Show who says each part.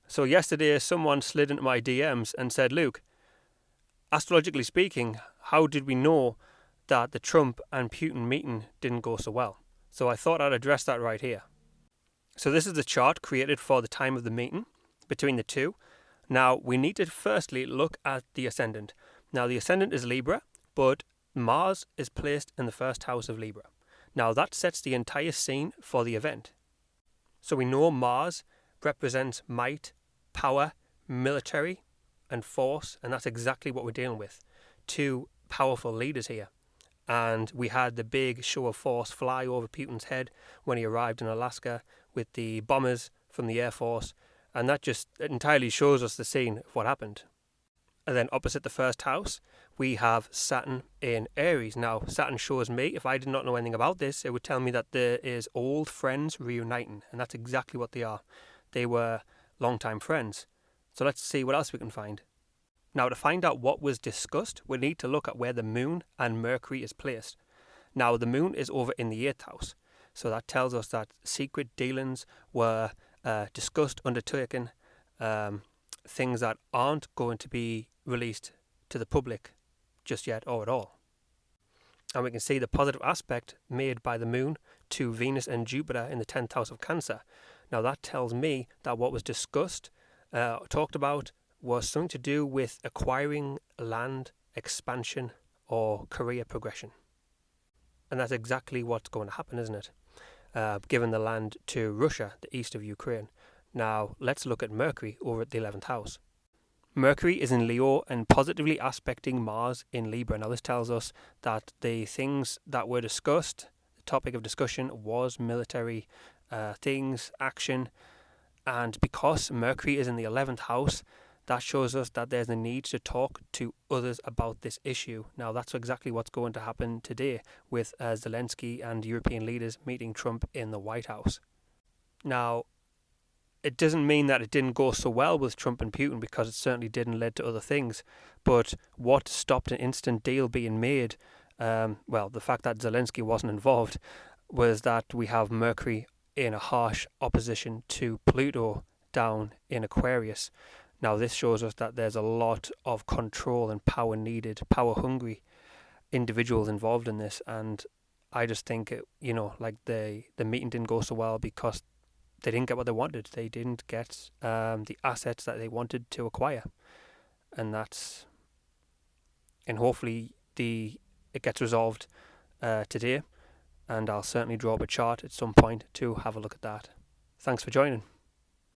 Speaker 1: So yesterday someone slid into my DMs and said, Luke, astrologically speaking, how did we know that the Trump and Putin meeting didn't go so well? So I thought I'd address that right here. So this is the chart created for the time of the meeting between the two. Now we need to firstly look at the ascendant. Now the ascendant is Libra, but Mars is placed in the first house of Libra. Now that sets the entire scene for the event. So we know Mars represents might, power, military and force, and that's exactly what we're dealing with. Two powerful leaders here. And we had the big show of force fly over Putin's head when he arrived in Alaska with the bombers from the Air Force, and that just entirely shows us the scene of what happened. And then opposite the first house, we have Saturn in Aries. Now, Saturn shows me, if I did not know anything about this, it would tell me that there is old friends reuniting, and that's exactly what they are. They were long-time friends. So let's see what else we can find. Now, to find out what was discussed, we need to look at where the Moon and Mercury is placed. Now, the Moon is over in the 8th house, so that tells us that secret dealings were discussed, undertaken, things that aren't going to be released to the public just yet or at all. And we can see the positive aspect made by the Moon to Venus and Jupiter in the 10th house of Cancer. Now, that tells me that what was discussed, talked about, was something to do with acquiring land, expansion, or career progression. And that's exactly what's going to happen, isn't it? Given the land to Russia, the east of Ukraine. Now, let's look at Mercury over at the 11th house. Mercury is in Leo and positively aspecting Mars in Libra. Now, this tells us that the things that were discussed, the topic of discussion was military things, action. And because Mercury is in the 11th house, that shows us that there's a need to talk to others about this issue. Now, that's exactly what's going to happen today with Zelensky and European leaders meeting Trump in the White House. Now, it doesn't mean that it didn't go so well with Trump and Putin, because it certainly didn't lead to other things. But what stopped an instant deal being made, the fact that Zelensky wasn't involved, was that we have Mercury in a harsh opposition to Pluto down in Aquarius. Now, this shows us that there's a lot of control and power needed, power-hungry individuals involved in this. And I just think, the meeting didn't go so well because they didn't get what they wanted. They didn't get the assets that they wanted to acquire. And hopefully it gets resolved today. And I'll certainly draw up a chart at some point to have a look at that. Thanks for joining.